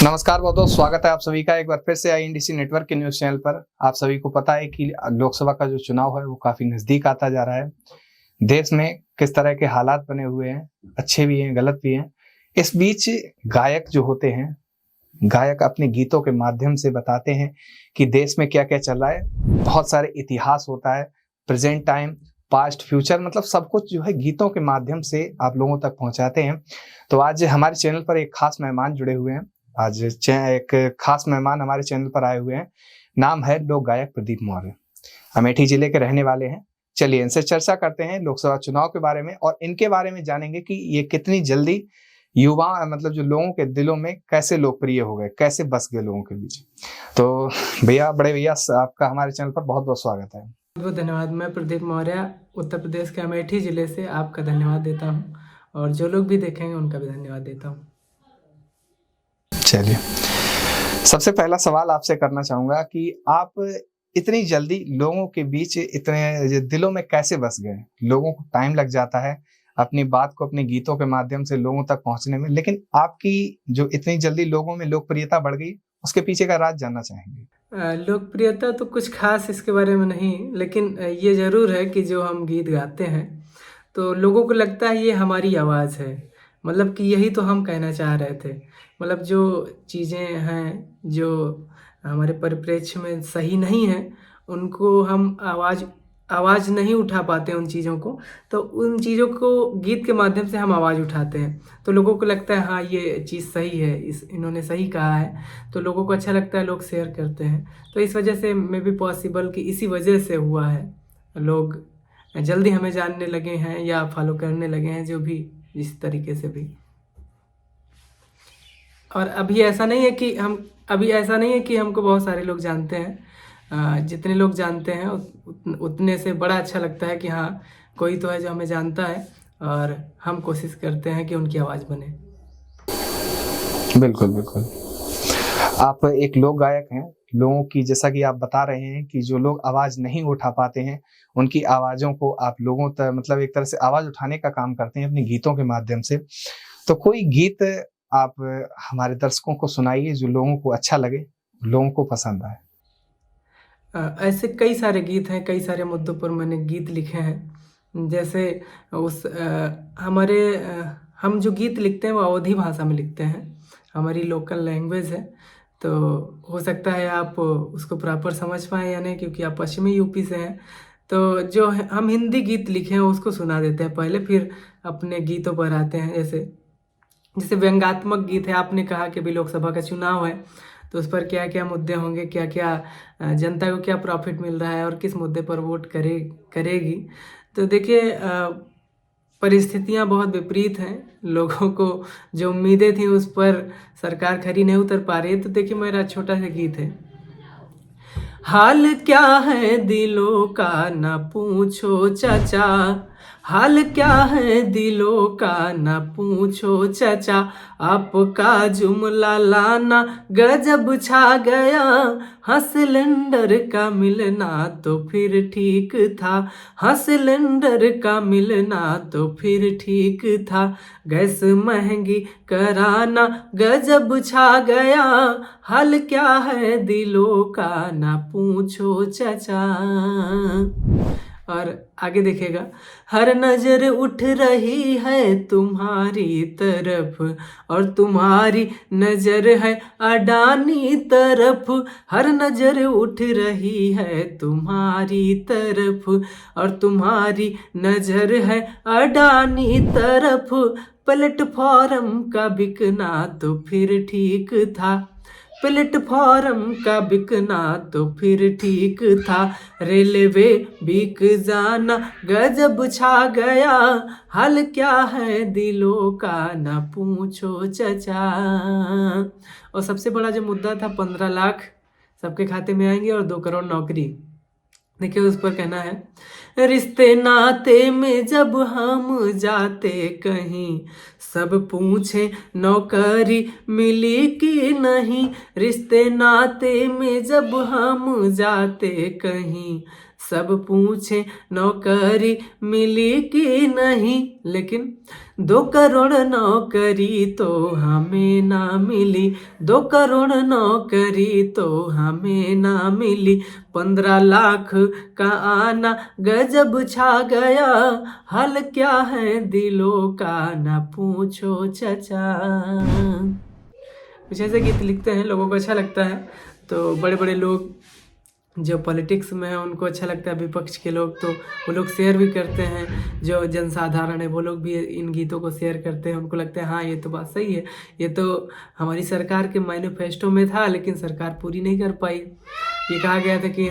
नमस्कार बहुत बहुत स्वागत है आप सभी का एक बार फिर से आईएनडीसी नेटवर्क के न्यूज चैनल पर। आप सभी को पता है कि लोकसभा का जो चुनाव है वो काफी नजदीक आता जा रहा है। देश में किस तरह के हालात बने हुए हैं, अच्छे भी हैं, गलत भी हैं। इस बीच गायक जो होते हैं, गायक अपने गीतों के माध्यम से बताते हैं कि देश में क्या क्या चल रहा है। बहुत सारे इतिहास होता है, प्रेजेंट टाइम, पास्ट, फ्यूचर, मतलब सब कुछ जो है गीतों के माध्यम से आप लोगों तक पहुंचाते हैं। तो आज हमारे चैनल पर एक खास मेहमान जुड़े हुए हैं। आज एक खास मेहमान हमारे चैनल पर आए हुए हैं। नाम है लोक गायक प्रदीप मौर्य। अमेठी जिले के रहने वाले हैं। चलिए इनसे चर्चा करते हैं लोकसभा चुनाव के बारे में और इनके बारे में जानेंगे कि ये कितनी जल्दी युवा मतलब जो लोगों के दिलों में कैसे लोकप्रिय हो गए, कैसे बस गए लोगों के बीच। तो भैया, बड़े भैया, आपका हमारे चैनल पर बहुत बहुत स्वागत है। बहुत धन्यवाद। मैं प्रदीप मौर्य उत्तर प्रदेश के अमेठी ज़िले से आपका धन्यवाद देता हूं और जो लोग भी देखेंगे उनका भी धन्यवाद देता हूं। चलिए, सबसे पहला सवाल आपसे करना चाहूंगा कि आप इतनी जल्दी लोगों के बीच इतने दिलों में कैसे बस गए। लोगों को टाइम लग जाता है अपनी बात को अपने गीतों के माध्यम से लोगों तक पहुंचने में, लेकिन आपकी जो इतनी जल्दी लोगों में लोकप्रियता बढ़ गई, उसके पीछे का राज जानना चाहेंगे। लोकप्रियता तो कुछ खास इसके बारे में नहीं, लेकिन ये ज़रूर है कि जो हम गीत गाते हैं तो लोगों को लगता है ये हमारी आवाज़ है। मतलब कि यही तो हम कहना चाह रहे थे। मतलब जो चीज़ें हैं जो हमारे परिप्रेक्ष्य में सही नहीं है, उनको हम आवाज़ नहीं उठा पाते उन चीज़ों को, तो उन चीज़ों को गीत के माध्यम से हम आवाज़ उठाते हैं। तो लोगों को लगता है हाँ, ये चीज़ सही है, इन्होंने सही कहा है, तो लोगों को अच्छा लगता है, लोग शेयर करते हैं। तो इस वजह से मे बी पॉसिबल कि इसी वजह से हुआ है, लोग जल्दी हमें जानने लगे हैं या फॉलो करने लगे हैं, जो भी जिस तरीके से भी। और अभी ऐसा नहीं है कि हमको बहुत सारे लोग जानते हैं। जितने लोग जानते हैं उतने से बड़ा अच्छा लगता है कि हाँ, कोई तो है जो हमें जानता है और हम कोशिश करते हैं कि उनकी आवाज़ बने। बिल्कुल बिल्कुल। आप एक लोक गायक हैं। लोगों की, जैसा कि आप बता रहे हैं कि जो लोग आवाज नहीं उठा पाते हैं, उनकी आवाजों को आप लोगों तक, मतलब एक तरह से आवाज उठाने का काम करते हैं अपने गीतों के माध्यम से। तो कोई गीत आप हमारे दर्शकों को सुनाइए जो लोगों को अच्छा लगे, लोगों को पसंद आए। ऐसे कई सारे गीत हैं, कई सारे मुद्दों पर मैंने गीत लिखे हैं। जैसे हम जो गीत लिखते हैं वो अवधी भाषा में लिखते हैं, हमारी लोकल लैंग्वेज है। तो हो सकता है आप उसको प्रॉपर समझ पाएँ या नहीं, क्योंकि आप पश्चिमी यूपी से हैं। तो जो हम हिंदी गीत लिखे हैं उसको सुना देते हैं पहले, फिर अपने गीतों पर आते हैं। जैसे व्यंग्यात्मक गीत है। आपने कहा कि अभी लोकसभा का चुनाव है, तो उस पर क्या क्या मुद्दे होंगे, क्या क्या जनता को क्या प्रॉफिट मिल रहा है और किस मुद्दे पर वोट करेगी। तो देखिए, परिस्थितियां बहुत विपरीत हैं। लोगों को जो उम्मीदें थी उस पर सरकार खरी नहीं उतर पा रही है। तो देखिए, मेरा छोटा सा गीत है। हाल क्या है दिलों का न पूछो चाचा, हाल क्या है दिलों का न पूछो चाचा, आपका जुमला लाना गजब छा गया, हाँ सिलेंडर का मिलना तो फिर ठीक था, हाँ सिलेंडर का मिलना तो फिर ठीक था, गैस महंगी कराना गजब छा गया, हाल क्या है दिलों का ना पूछो चाचा। और आगे देखिएगा। हर नजर उठ रही है तुम्हारी तरफ और तुम्हारी नजर है अडानी तरफ, हर नजर उठ रही है तुम्हारी तरफ और तुम्हारी नजर है अडानी तरफ, प्लेटफॉर्म का बिकना तो फिर ठीक था, प्लेटफॉर्म का बिकना तो फिर ठीक था, रेलवे बिक जाना गजब छा गया, हाल क्या है दिलों का ना पूछो चचा। और सबसे बड़ा जो मुद्दा था, 15 लाख सबके खाते में आएंगे और 2 करोड़ नौकरी। देखिए, उस पर कहना है, रिश्ते नाते में जब हम जाते कहीं, सब पूछे नौकरी मिली कि नहीं, रिश्ते नाते में जब हम जाते कहीं, सब पूछे नौकरी मिली कि नहीं, लेकिन 2 करोड़ नौकरी तो हमें ना मिली, 2 करोड़ नौकरी तो हमें ना मिली, 15 लाख का आना गजब छा गया, हाल क्या है दिलों का ना पूछो चचा। कुछ ऐसे गीत लिखते हैं, लोगों को अच्छा लगता है। तो बड़े बड़े लोग जो पॉलिटिक्स में हैं उनको अच्छा लगता है, विपक्ष के लोग तो वो लोग शेयर भी करते हैं, जो जनसाधारण है वो लोग भी इन गीतों को शेयर करते हैं। उनको लगता है हाँ ये तो बात सही है, ये तो हमारी सरकार के मैनिफेस्टो में था लेकिन सरकार पूरी नहीं कर पाई। ये कहा गया था कि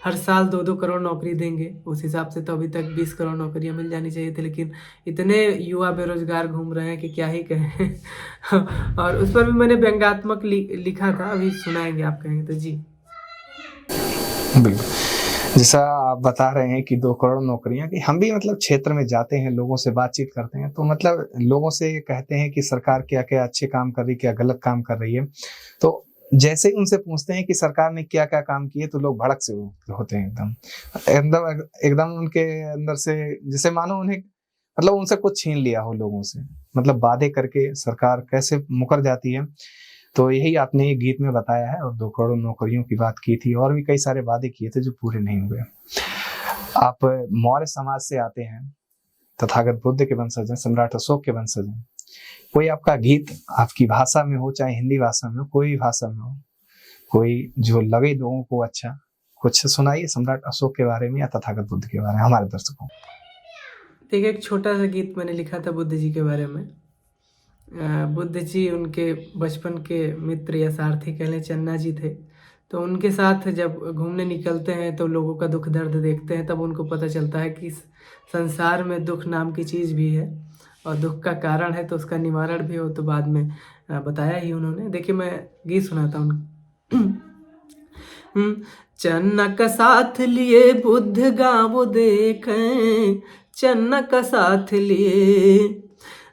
हर साल 2-2 करोड़ नौकरी देंगे, उस हिसाब से तो अभी तक 20 करोड़ नौकरियां मिल जानी चाहिए थी, लेकिन इतने युवा बेरोजगार घूम रहे हैं कि क्या ही कहें। और उस पर भी मैंने व्यंग्यात्मक लिखा था, अभी सुनाएंगे आप कहेंगे तो जी। बिल्कुल, जैसा आप बता रहे हैं कि 2 करोड़ नौकरियां, कि हम भी मतलब क्षेत्र में जाते हैं, लोगों से बातचीत करते हैं, तो मतलब लोगों से कहते हैं कि सरकार क्या क्या अच्छे काम कर रही है, क्या गलत काम कर रही है। तो जैसे ही उनसे पूछते हैं कि सरकार ने क्या क्या काम किए, तो लोग भड़क से होते हैं एकदम एकदम एकदम उनके अंदर से जैसे मानो उन्हें मतलब उनसे कुछ छीन लिया हो लोगों से। मतलब वादे करके सरकार कैसे मुकर जाती है, तो यही आपने एक गीत में बताया है। और 2 करोड़ नौकरियों की बात की थी, और भी कई सारे वादे किए थे जो पूरे नहीं हुए। आप मौर्य समाज से आते हैं, तथागत बुद्ध के वंशज हैं, सम्राट अशोक के वंशज हैं। कोई आपका गीत आपकी भाषा में हो, चाहे हिंदी भाषा में हो, कोई भी भाषा में हो, कोई जो लगे लोगों को अच्छा, कुछ सुनाइए सम्राट अशोक के बारे में या तथागत बुद्ध के बारे में हमारे दर्शकों। देखिए, एक छोटा सा गीत मैंने लिखा था बुद्ध जी के बारे में। बुद्ध जी उनके बचपन के मित्र या सारथी कह लें, चन्ना जी थे। तो उनके साथ जब घूमने निकलते हैं तो लोगों का दुख दर्द देखते हैं, तब उनको पता चलता है कि इस संसार में दुख नाम की चीज़ भी है और दुख का कारण है तो उसका निवारण भी हो, तो बाद में बताया ही उन्होंने। देखिए मैं गीत सुनाता हूँ। चन्ना का साथ लिए बुद्ध गाँव देखें, चन्ना का साथ लिए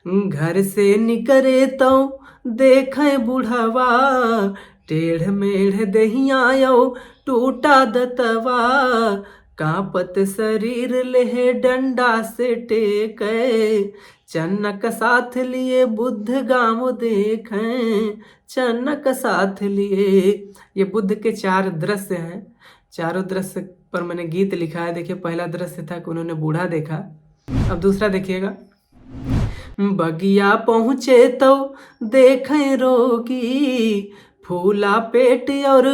घर से निकरे तो देखें बुढ़वा, टेढ़ मेढ़ दहिया टूटा दतवा, कांपत शरीर लेह डंडा से टेके, चन्नक साथ लिए बुद्ध गाँव देखें, चन्नक साथ लिए। ये बुद्ध के 4 दृश्य हैं, चारों दृश्य पर मैंने गीत लिखा है। देखिए, पहला दृश्य था कि उन्होंने बूढ़ा देखा। अब दूसरा देखिएगा। बगिया पहुँचे तो देखें रोगी, फूला पेट और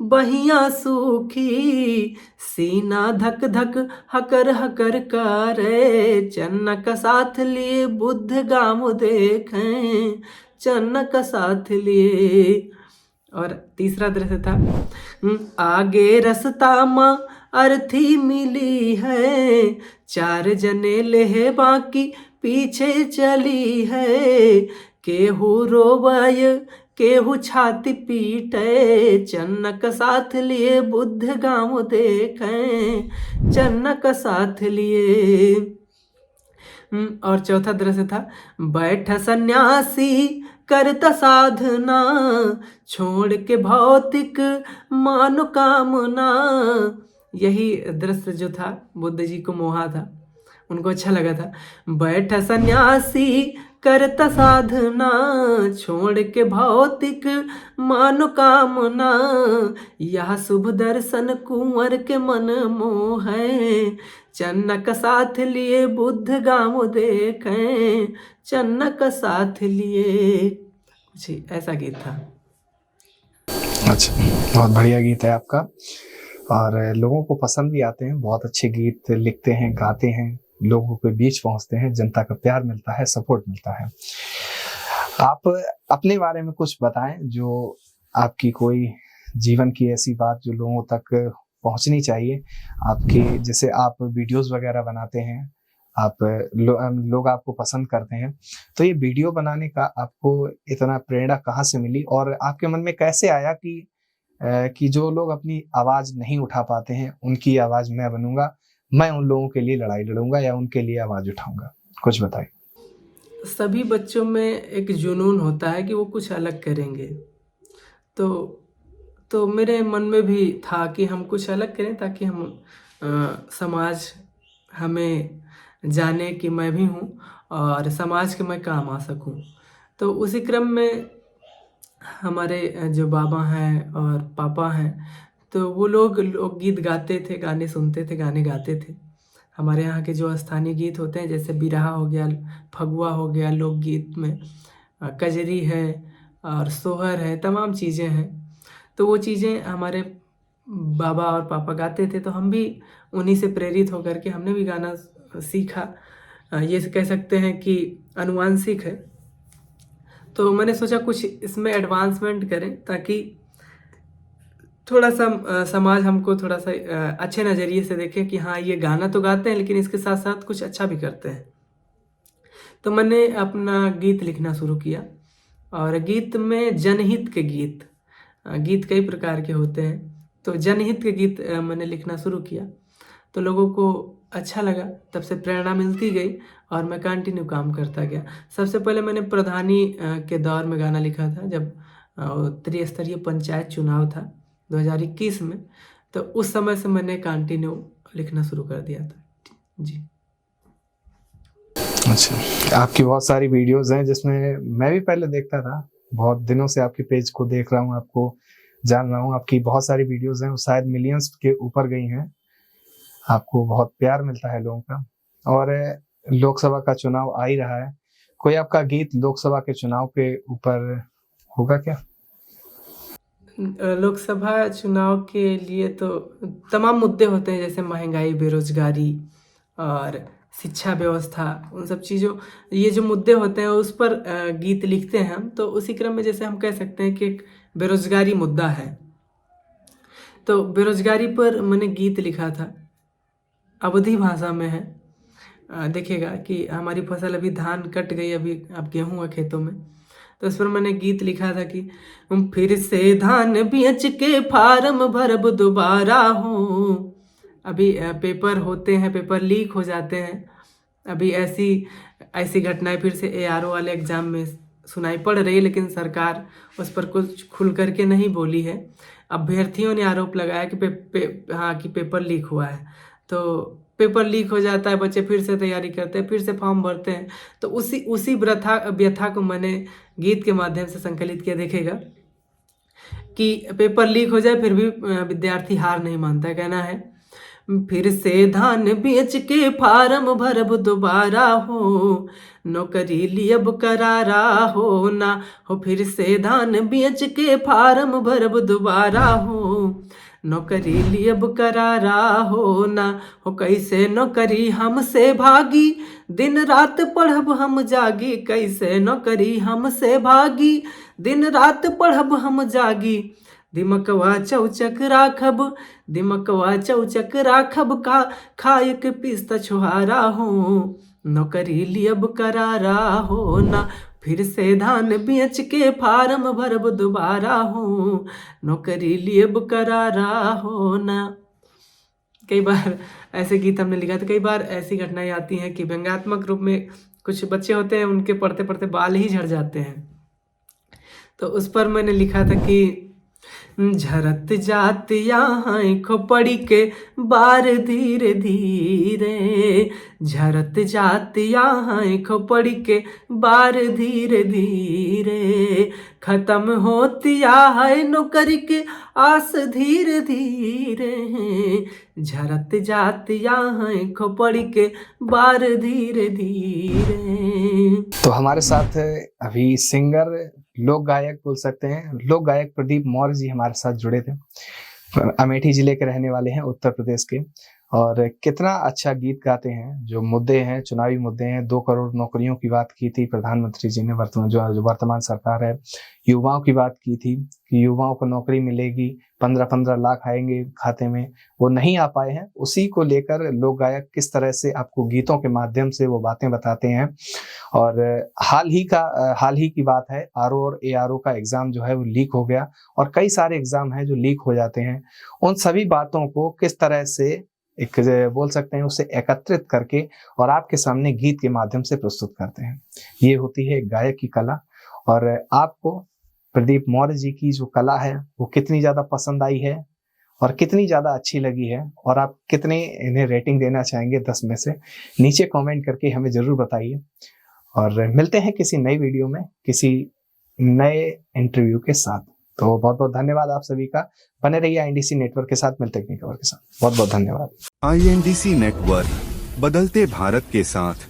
बहिया सूखी, सीना धक धक हकर हकर करे, चन्नक साथ लिए बुद्ध गाँव देखें, चन्नक साथ लिए। और तीसरा दृश्य था, आगे रस्ता माँ अर्थी मिली है, 4 जने ले बाकी पीछे चली है, केहू रोवय केहू छाती पीटे, चन्नक साथ लिए बुद्ध गाँव देखें, चन्नक साथ लिए। और चौथा दृश्य था, बैठ सन्यासी करता साधना, छोड़ के भौतिक मानो कामना। यही दृश्य जो था बुद्ध जी को मोहा था, उनको अच्छा लगा था। बैठ सन्यासी करता साधना, छोड़ के भौतिक मानो कामना, यह शुभ दर्शन कुंवर के मन मोह है, चन्नक साथ लिए बुद्ध गाँव देखें, चन्नक साथ लिए। कुछ ऐसा गीत था। अच्छा, बहुत बढ़िया गीत है आपका, और लोगों को पसंद भी आते हैं। बहुत अच्छे गीत लिखते हैं, गाते हैं, लोगों के बीच पहुंचते हैं, जनता का प्यार मिलता है, सपोर्ट मिलता है। आप अपने बारे में कुछ बताएं, जो आपकी कोई जीवन की ऐसी बात जो लोगों तक पहुंचनी चाहिए। आपके जैसे आप वीडियोस वगैरह बनाते हैं, आप लोग आपको पसंद करते हैं, तो ये वीडियो बनाने का आपको इतना प्रेरणा कहाँ से मिली, और आपके मन में कैसे आया कि जो लोग अपनी आवाज नहीं उठा पाते हैं उनकी आवाज मैं बनूंगा, मैं उन लोगों के लिए लड़ाई लड़ूंगा या उनके लिए आवाज उठाऊंगा। कुछ बताइए। सभी बच्चों में एक जुनून होता है कि वो कुछ अलग करेंगे, तो मेरे मन में भी था कि हम कुछ अलग करें ताकि हम समाज हमें जाने कि मैं भी हूँ और समाज के मैं काम आ सकूँ। तो उसी क्रम में हमारे जो बाबा हैं और पापा हैं, तो वो लोग लोकगीत गाते थे, गाने सुनते थे, गाने गाते थे। हमारे यहाँ के जो स्थानीय गीत होते हैं जैसे बिरहा हो गया, फगुआ हो गया, लोकगीत में कजरी है और सोहर है, तमाम चीज़ें हैं। तो वो चीज़ें हमारे बाबा और पापा गाते थे, तो हम भी उन्हीं से प्रेरित होकर के हमने भी गाना सीखा। ये कह सकते हैं कि आनुवांशिक है। तो मैंने सोचा कुछ इसमें एडवांसमेंट करें ताकि थोड़ा-सा समाज हमको थोड़ा-सा अच्छे नज़रिए से देखे कि हाँ, ये गाना तो गाते हैं लेकिन इसके साथ-साथ कुछ अच्छा भी करते हैं। तो मैंने अपना गीत लिखना शुरू किया और गीत में जनहित के गीत गीत कई प्रकार के होते हैं, तो जनहित के गीत मैंने लिखना शुरू किया। तो लोगों को अच्छा लगा, तब से प्रेरणा मिलती गई और मैं कंटिन्यू काम करता गया। सबसे पहले मैंने प्रधानी के दौर में गाना लिखा था जब त्रिस्तरीय पंचायत चुनाव था 2021 में, तो उस समय से मैंने कंटिन्यू लिखना शुरू कर दिया था। जी। अच्छा, आपकी बहुत सारी वीडियोस हैं जिसमें मैं भी पहले देखता था, बहुत दिनों से आपके पेज को देख रहा हूँ, आपको जान रहा हूँ। आपकी बहुत सारी वीडियोस हैं, वो शायद मिलियंस के ऊपर गई हैं। आपको बहुत प्यार मिलता है लोगों का। और लोकसभा का चुनाव आ ही रहा है, कोई आपका गीत लोकसभा के चुनाव के ऊपर होगा क्या? लोकसभा चुनाव के लिए तो तमाम मुद्दे होते हैं जैसे महंगाई, बेरोजगारी और शिक्षा व्यवस्था, उन सब चीज़ों ये जो मुद्दे होते हैं उस पर गीत लिखते हैं हम। तो उसी क्रम में जैसे हम कह सकते हैं कि एक बेरोजगारी मुद्दा है, तो बेरोजगारी पर मैंने गीत लिखा था, अवधी भाषा में है। देखिएगा कि हमारी फसल अभी धान कट गई, अभी अब गेहूँ है खेतों में, तो इस पर मैंने गीत लिखा था कि फिर से धान बेच के फार्म भरब दोबारा हूँ। अभी पेपर होते हैं, पेपर लीक हो जाते हैं। अभी ऐसी ऐसी घटनाएं फिर से एआरओ वाले एग्ज़ाम में सुनाई पड़ रही है, लेकिन सरकार उस पर कुछ खुल करके नहीं बोली है। अभ्यर्थियों ने आरोप लगाया कि हाँ कि पेपर लीक हुआ है, तो पेपर लीक हो जाता है, बच्चे फिर से तैयारी करते हैं, फिर से फॉर्म भरते हैं। तो उसी व्यथा को मैंने गीत के माध्यम से संकलित किया। देखेगा कि पेपर लीक हो जाए फिर भी विद्यार्थी हार नहीं मानता है। कहना है फिर से धान बेच के फार्म भरब दोबारा हो, नौकरी लियब करारा हो ना हो। फिर से धान बेच के फार्म भरब दोबारा हो, नौकरी लियब करारा हो ना हो। कैसे नौकरी हमसे भागी, दिन रात पढ़ब हम जागी। कैसे नौकरी हमसे भागी, दिन रात पढ़ब हम जागी। दिमकवा चौचक राखब, दिमकवा चौचक राखब का खाए के पिस्ता छुहारा हो, नौकरी लियब करारा हो ना। फिर से धान बेच के फार्म भरब दोबारा हो, नौकरी लियब करारा हो ना। कई बार ऐसे गीत हमने लिखा था। कई बार ऐसी घटनाएं आती हैं कि व्यंग्यात्मक रूप में कुछ बच्चे होते हैं, उनके पढ़ते पढ़ते बाल ही झड़ जाते हैं, तो उस पर मैंने लिखा था कि झरत जात यहाँ खोपड़ी के बार धीरे धीरे, झरत जात यहाँ खोपड़ी के बार धीरे धीरे। खत्म होतिया है नौकरी के आस धीरे धीरे, झरत जात यहाँ खोपड़ी के बार धीरे धीरे। तो हमारे साथ अभी सिंगर, लोक गायक बोल सकते हैं, लोक गायक प्रदीप मौर्य जी हमारे साथ जुड़े थे। अमेठी जिले के रहने वाले हैं, उत्तर प्रदेश के, और कितना अच्छा गीत गाते हैं। जो मुद्दे हैं, चुनावी मुद्दे हैं, 2 करोड़ नौकरियों की बात की थी प्रधानमंत्री जी ने, जो वर्तमान सरकार है। युवाओं की बात की थी कि युवाओं को नौकरी मिलेगी, 15-15 लाख आएंगे खाते में, वो नहीं आ पाए हैं। उसी को लेकर लोक गायक किस तरह से आपको गीतों के माध्यम से वो बातें बताते हैं। और हाल ही की बात है, आरओ और एआरओ का एग्जाम जो है वो लीक हो गया, और कई सारे एग्जाम हैं जो लीक हो जाते हैं। उन सभी बातों को किस तरह से एक बोल सकते हैं उसे एकत्रित करके और आपके सामने गीत के माध्यम से प्रस्तुत करते हैं, ये होती है गायक की कला। और आपको प्रदीप मौर्य जी की जो कला है वो कितनी ज्यादा पसंद आई है, और कितनी ज़्यादा अच्छी लगी है, और आप कितने इन्हें रेटिंग देना चाहेंगे 10 में से, नीचे कमेंट करके हमें ज़रूर बताइए। और मिलते हैं किसी नई वीडियो में किसी नए इंटरव्यू के साथ। तो बहुत बहुत धन्यवाद आप सभी का। बने रहिए INDC नेटवर्क के साथ, मिलते हैं खबर के साथ। बहुत बहुत धन्यवाद। INDC नेटवर्क, बदलते भारत के साथ।